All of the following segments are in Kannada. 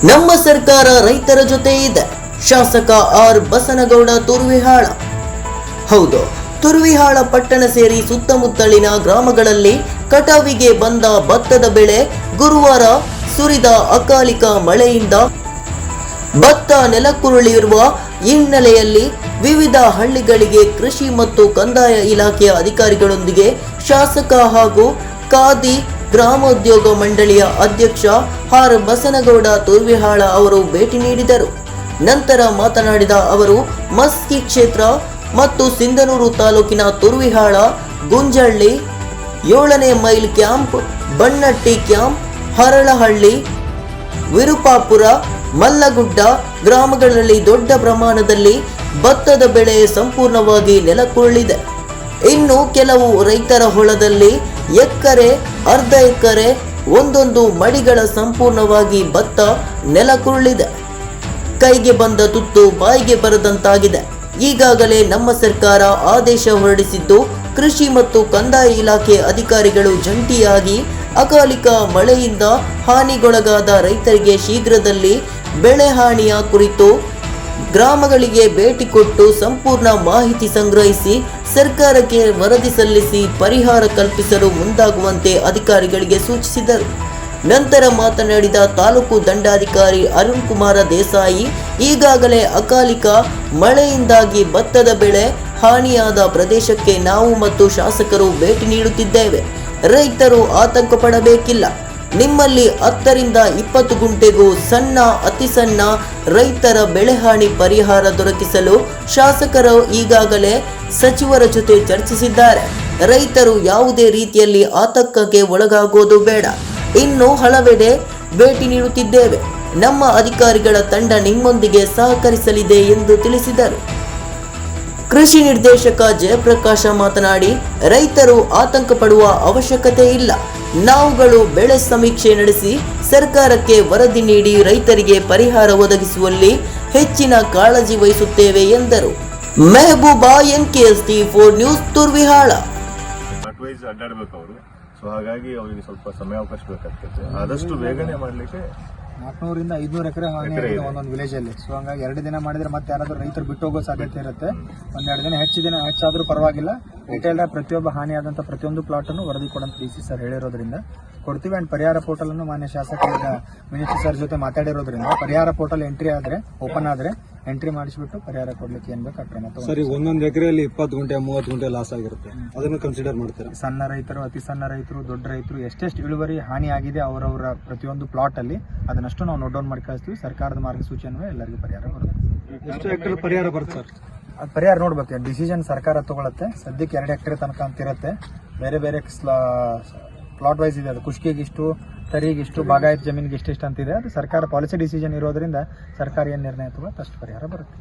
ನಮ್ಮ ಸರ್ಕಾರ ರೈತರ ಜೊತೆ ಇದೆ. ಶಾಸಕ ಆರ್ ಬಸನಗೌಡ ತುರ್ವಿಹಾಳ. ಹೌದು, ತುರ್ವಿಹಾಳ ಪಟ್ಟಣ ಸೇರಿ ಸುತ್ತಮುತ್ತಲಿನ ಗ್ರಾಮಗಳಲ್ಲಿ ಕಟಾವಿಗೆ ಬಂದ ಭತ್ತದ ಬೆಳೆ ಗುರುವಾರ ಸುರಿದ ಅಕಾಲಿಕ ಮಳೆಯಿಂದ ಭತ್ತ ನೆಲಕ್ಕುರುಳಿರುವ ಹಿನ್ನೆಲೆಯಲ್ಲಿ ವಿವಿಧ ಹಳ್ಳಿಗಳಿಗೆ ಕೃಷಿ ಮತ್ತು ಕಂದಾಯ ಇಲಾಖೆಯ ಅಧಿಕಾರಿಗಳೊಂದಿಗೆ ಶಾಸಕ ಹಾಗೂ ಖಾದಿ ಗ್ರಾಮೋದ್ಯೋಗ ಮಂಡಳಿಯ ಅಧ್ಯಕ್ಷ ಆರ್ ಬಸನಗೌಡ ತುರ್ವಿಹಾಳ ಅವರು ಭೇಟಿ ನೀಡಿದರು. ನಂತರ ಮಾತನಾಡಿದ ಅವರು, ಮಸ್ಕಿ ಕ್ಷೇತ್ರ ಮತ್ತು ಸಿಂಧನೂರು ತಾಲೂಕಿನ ತುರ್ವಿಹಾಳ, ಗುಂಜಳ್ಳಿ, 7ನೇ mile camp, Bannatti camp, Haralahalli, Virupapura, Mallagudda ಗ್ರಾಮಗಳಲ್ಲಿ ದೊಡ್ಡ ಪ್ರಮಾಣದಲ್ಲಿ ಭತ್ತದ ಬೆಳೆ ಸಂಪೂರ್ಣವಾಗಿ ನೆಲಕ್ಕುರುಳಿದೆ. ಇನ್ನು ಕೆಲವು ರೈತರ ಹೊಲದಲ್ಲಿ ಎಕರೆ, ಅರ್ಧ ಎಕರೆ, ಒಂದೊಂದು ಮಡಿಗಳ ಸಂಪೂರ್ಣವಾಗಿ ಭತ್ತ ನೆಲಕ್ಕುರುಳಿದೆ. ಕೈಗೆ ಬಂದ ತುತ್ತು ಬಾಯಿಗೆ ಬರದಂತಾಗಿದೆ. ಈಗಾಗಲೇ ನಮ್ಮ ಸರ್ಕಾರ ಆದೇಶ ಹೊರಡಿಸಿದ್ದು, ಕೃಷಿ ಮತ್ತು ಕಂದಾಯ ಇಲಾಖೆ ಅಧಿಕಾರಿಗಳು ಜಂಟಿಯಾಗಿ ಅಕಾಲಿಕ ಮಳೆಯಿಂದ ಹಾನಿಗೊಳಗಾದ ರೈತರಿಗೆ ಶೀಘ್ರದಲ್ಲಿ ಬೆಳೆ ಹಾನಿಯ ಕುರಿತು ಗ್ರಾಮಗಳಿಗೆ ಭೇಟಿ ಕೊಟ್ಟು ಸಂಪೂರ್ಣ ಮಾಹಿತಿ ಸಂಗ್ರಹಿಸಿ ಸರ್ಕಾರಕ್ಕೆ ವರದಿ ಸಲ್ಲಿಸಿ ಪರಿಹಾರ ಕಲ್ಪಿಸಲು ಮುಂದಾಗುವಂತೆ ಅಧಿಕಾರಿಗಳಿಗೆ ಸೂಚಿಸಿದರು. ನಂತರ ಮಾತನಾಡಿದ ತಾಲೂಕು ದಂಡಾಧಿಕಾರಿ ಅರುಣ್ ಕುಮಾರ ದೇಸಾಯಿ, ಈಗಾಗಲೇ ಅಕಾಲಿಕ ಮಳೆಯಿಂದಾಗಿ ಭತ್ತದ ಬೆಳೆ ಹಾನಿಯಾದ ಪ್ರದೇಶಕ್ಕೆ ನಾವು ಮತ್ತು ಶಾಸಕರು ಭೇಟಿ ನೀಡುತ್ತಿದ್ದೇವೆ. ರೈತರು ಆತಂಕ ಪಡಬೇಕಿಲ್ಲ. ನಿಮ್ಮಲ್ಲಿ 10 ರಿಂದ 20 ಗುಂಟೆಗೂ ಸಣ್ಣ, ಅತಿ ಸಣ್ಣ ರೈತರ ಬೆಳೆ ಹಾನಿ ಪರಿಹಾರ ದೊರಕಿಸಲು ಶಾಸಕರು ಈಗಾಗಲೇ ಸಚಿವರ ಜೊತೆ ಚರ್ಚಿಸಿದ್ದಾರೆ. ರೈತರು ಯಾವುದೇ ರೀತಿಯಲ್ಲಿ ಆತಂಕಕ್ಕೆ ಒಳಗಾಗೋದು ಬೇಡ. ಇನ್ನು ಹಲವೆಡೆ ಭೇಟಿ ನೀಡುತ್ತಿದ್ದೇವೆ. ನಮ್ಮ ಅಧಿಕಾರಿಗಳ ತಂಡ ನಿಮ್ಮೊಂದಿಗೆ ಸಹಕರಿಸಲಿದೆ ಎಂದು ತಿಳಿಸಿದರು. ಕೃಷಿ ನಿರ್ದೇಶಕ ಜಯಪ್ರಕಾಶ ಮಾತನಾಡಿ, ರೈತರು ಆತಂಕ ಪಡುವ ಅವಶ್ಯಕತೆ ಇಲ್ಲ. ನಾವುಗಳು ಬೆಳೆ ಸಮೀಕ್ಷೆ ನಡೆಸಿ ಸರ್ಕಾರಕ್ಕೆ ವರದಿ ನೀಡಿ ರೈತರಿಗೆ ಪರಿಹಾರ ಒದಗಿಸುವಲ್ಲಿ ಹೆಚ್ಚಿನ ಕಾಳಜಿ ವಹಿಸುತ್ತೇವೆ ಎಂದರು. Mehbooba, NKST4 news, Turvihal. So ಹಾಗಾಗಿ ಅವರಿಗೆ ಸ್ವಲ್ಪ ಸಮಯಾವಕಾಶ ಬೇಕಾಗ್ತದೆ. ಆದಷ್ಟು ಬೇಗನೆ ಮಾಡಲಿಕ್ಕೆ 400 ರಿಂದ 500 ಎಕರೆ ಒಂದೊಂದು ವಿಲೇಜ್ ಅಲ್ಲಿ. ಸೊ ಹಂಗಾಗಿ 2 ದಿನ ಮಾಡಿದ್ರೆ ಮತ್ತೆ ಯಾರಾದ್ರೂ ರೈತರು ಬಿಟ್ಟು ಹೋಗೋ ಸಾಧ್ಯತೆ ಇರುತ್ತೆ. 1-2 ದಿನ ಹೆಚ್ಚಾದ್ರೂ ಪರವಾಗಿಲ್ಲ. ಡೀಟೇಲ್ ಪ್ರತಿಯೊಬ್ಬ ಹಾನಿಯಾದಂಥ ಪ್ರತಿಯೊಂದು ಪ್ಲಾಟ್ ಅನ್ನು ವರದಿ ಕೊಡಂತ DC ಸರ್ ಹೇಳಿರೋದ್ರಿಂದ ಕೊಡ್ತೀವಿ. ಅಂಡ್ ಪರಿಹಾರ ಪೋರ್ಟಲ್ ಅನ್ನು ಮಾನ್ಯ ಶಾಸಕರ ಮಿನಿಸ್ಟರ್ ಸರ್ ಜೊತೆ ಮಾತಾಡಿರೋದ್ರಿಂದ ಪರಿಹಾರ ಪೋರ್ಟಲ್ ಎಂಟ್ರಿ ಆದ್ರೆ ಓಪನ್ ಆದ್ರೆ ಎಂಟ್ರಿ ಮಾಡಿಸ್ಬಿಟ್ಟು ಪರಿಹಾರ ಕೊಡ್ಲಿಕ್ಕೆ ಏನ್ ಬೇಕು ಕ್ರಮ ತಗೊಂಡು. ಸರಿ, ಒಂದೊಂದು ಎಕರೆಯಲ್ಲಿ 20 ಗುಂಟೆ 30 ಗುಂಟೆ ಲಾಸ್ ಆಗಿರುತ್ತೆ, ಅದನ್ನು ಕನ್ಸಿಡರ್ ಮಾಡ್ತಾರೆ. ಸಣ್ಣ ರೈತರು, ಅತಿ ಸಣ್ಣ ರೈತರು, ದೊಡ್ಡ ರೈತರು ಎಷ್ಟೆಷ್ಟು ಇಳುವರಿ ಹಾನಿ ಆಗಿದೆ ಅವರವರ ಪ್ರತಿಯೊಂದು ಪ್ಲಾಟ್ ಅಲ್ಲಿ ಅದನ್ನಷ್ಟು ನಾವು ನೋಟ್ ಡೌನ್ ಮಾಡಿ ಕಳಿಸ್ತೀವಿ. ಸರ್ಕಾರದ ಮಾರ್ಗಸೂಚಿಯನ್ನು ಎಲ್ಲರಿಗೂ ಪರಿಹಾರ ಬರುತ್ತೆ. ಎಷ್ಟು ಹೆಕ್ಟರ್ ಪರಿಹಾರ ಬರುತ್ತೆ ಸರ್? ಅದು ಪರಿಹಾರ ನೋಡ್ಬೇಕು, ಡಿಸಿಷನ್ ಸರ್ಕಾರ ತಗೊಳುತ್ತೆ. ಸದ್ಯಕ್ಕೆ 2 ಹೆಕ್ಟೇರ್ ತನಕ ಅಂತ ಇರುತ್ತೆ. ಬೇರೆ ಬೇರೆ ಪ್ಲಾಟ್ ವೈಸ್ ಇದೆ. ಅದು ಕುಷ್ಕಿಗಿಷ್ಟು, ತರಿಗಿಷ್ಟು, ಬಾಗಾಯತ್ ಜಮೀನಿಗೆ ಇಷ್ಟಿಷ್ಟು ಅಂತಿದೆ. ಅದು ಸರ್ಕಾರ ಪಾಲಿಸಿ ಡಿಸಿಷನ್ ಇರೋದ್ರಿಂದ ಸರ್ಕಾರ ಏನು ನಿರ್ಣಯ ತಗೊಳ್ಳುತ್ತೆ ಅಷ್ಟು ಪರಿಹಾರ ಬರುತ್ತೆ.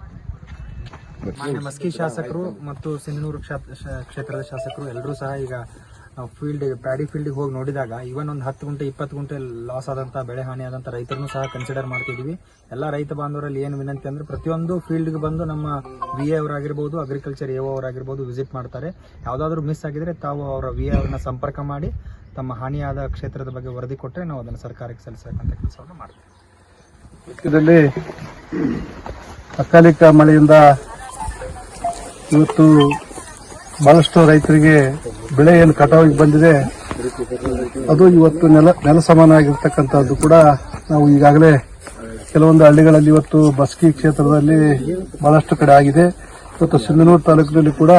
ಮಸ್ಕಿ ಶಾಸಕರು ಮತ್ತು ಸಿಂಧನೂರು ಕ್ಷೇತ್ರದ ಶಾಸಕರು ಎಲ್ಲರೂ ಸಹ ಈಗ ನಾವು ಪ್ಯಾಡಿ ಫೀಲ್ಡಿಗೆ ಹೋಗಿ ನೋಡಿದಾಗ ಇವನ್ ಒಂದು 10 ಗುಂಟೆ 20 ಗುಂಟೆ ಲಾಸ್ ಆದಂಥ ಬೆಳೆ ಹಾನಿ ಆದಂಥ ರೈತರನ್ನು ಸಹ ಕನ್ಸಿಡರ್ ಮಾಡ್ತಿದ್ದೀವಿ. ಎಲ್ಲ ರೈತ ಬಾಂಧವರಲ್ಲಿ ಏನು ವಿನಂತಿ ಅಂದ್ರೆ ಪ್ರತಿಯೊಂದು ಫೀಲ್ಡ್ಗೆ ಬಂದು ನಮ್ಮ VA ಅವರಾಗಿರ್ಬೋದು, ಅಗ್ರಿಕಲ್ಚರ್ AO ಅವರಾಗಿರ್ಬೋದು ವಿಸಿಟ್ ಮಾಡ್ತಾರೆ. ಯಾವುದಾದ್ರೂ ಮಿಸ್ ಆಗಿದ್ರೆ ತಾವು ಅವರ VA ಅವ್ರನ್ನ ಸಂಪರ್ಕ ಮಾಡಿ ತಮ್ಮ ಹಾನಿಯಾದ ಕ್ಷೇತ್ರದ ಬಗ್ಗೆ ವರದಿ ಕೊಟ್ಟರೆ ನಾವು ಅದನ್ನು ಸರ್ಕಾರಕ್ಕೆ ಸಲ್ಲಿಸಬೇಕಂತ ಕೆಲಸವನ್ನು ಮಾಡ್ತೀವಿ. ಇದರಲ್ಲಿ ಅಕಾಲಿಕ ಮಳೆಯಿಂದ ಇವತ್ತು ಬಹಳಷ್ಟು ರೈತರಿಗೆ ಬೆಳೆ ಏನು ಕಟಾವಿಗೆ ಬಂದಿದೆ ಅದು ಇವತ್ತು ನೆಲ ಸಮಾನ ಆಗಿರ್ತಕ್ಕಂಥದ್ದು ಕೂಡ ನಾವು ಈಗಾಗಲೇ ಕೆಲವೊಂದು ಹಳ್ಳಿಗಳಲ್ಲಿ ಇವತ್ತು ಮಸ್ಕಿ ಕ್ಷೇತ್ರದಲ್ಲಿ ಬಹಳಷ್ಟು ಕಡೆ ಆಗಿದೆ. ಇವತ್ತು ಸಿಂಧನೂರು ತಾಲೂಕಿನಲ್ಲಿ ಕೂಡ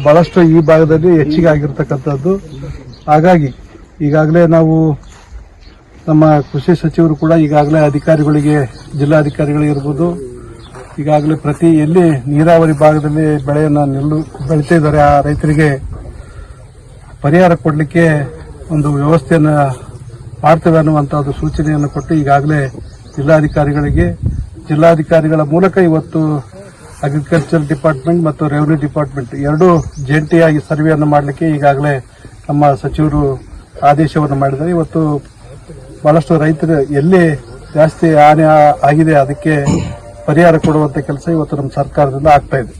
ಬಹಳಷ್ಟು ಈ ಭಾಗದಲ್ಲಿ ಹೆಚ್ಚಿಗೆ ಆಗಿರ್ತಕ್ಕಂಥದ್ದು. ಹಾಗಾಗಿ ಈಗಾಗಲೇ ನಾವು ನಮ್ಮ ಕೃಷಿ ಸಚಿವರು ಕೂಡ ಈಗಾಗಲೇ ಅಧಿಕಾರಿಗಳಿಗೆ, ಜಿಲ್ಲಾಧಿಕಾರಿಗಳಿಗಿರ್ಬೋದು, ಈಗಾಗಲೇ ಪ್ರತಿ ಎಲ್ಲಿ ನೀರಾವರಿ ಭಾಗದಲ್ಲಿ ಬೆಳೆಯನ್ನು ಬೆಳೀತಾ ಇದ್ದಾರೆ ಆ ರೈತರಿಗೆ ಪರಿಹಾರ ಕೊಡಲಿಕ್ಕೆ ಒಂದು ವ್ಯವಸ್ಥೆಯನ್ನು ಮಾಡ್ತೇವೆ ಅನ್ನುವಂಥದ್ದು ಸೂಚನೆಯನ್ನು ಕೊಟ್ಟು ಈಗಾಗಲೇ ಜಿಲ್ಲಾಧಿಕಾರಿಗಳ ಮೂಲಕ ಇವತ್ತು ಅಗ್ರಿಕಲ್ಚರ್ ಡಿಪಾರ್ಟ್ಮೆಂಟ್ ಮತ್ತು ರೆವಿನ್ಯೂ ಡಿಪಾರ್ಟ್ಮೆಂಟ್ ಎರಡೂ ಜಂಟಿಯಾಗಿ ಸರ್ವೆಯನ್ನು ಮಾಡಲಿಕ್ಕೆ ಈಗಾಗಲೇ ನಮ್ಮ ಸಚಿವರು ಆದೇಶವನ್ನು ಮಾಡಿದ್ದಾರೆ. ಇವತ್ತು ಬಹಳಷ್ಟು ರೈತರು ಎಲ್ಲಿ ಜಾಸ್ತಿ ಹಾನಿ ಆಗಿದೆ ಅದಕ್ಕೆ ಪರಿಹಾರ ಕೊಡುವಂತ ಕೆಲಸ ಇವತ್ತು ನಮ್ಮ ಸರ್ಕಾರದಿಂದ ಆಗ್ತಾ ಇದೆ.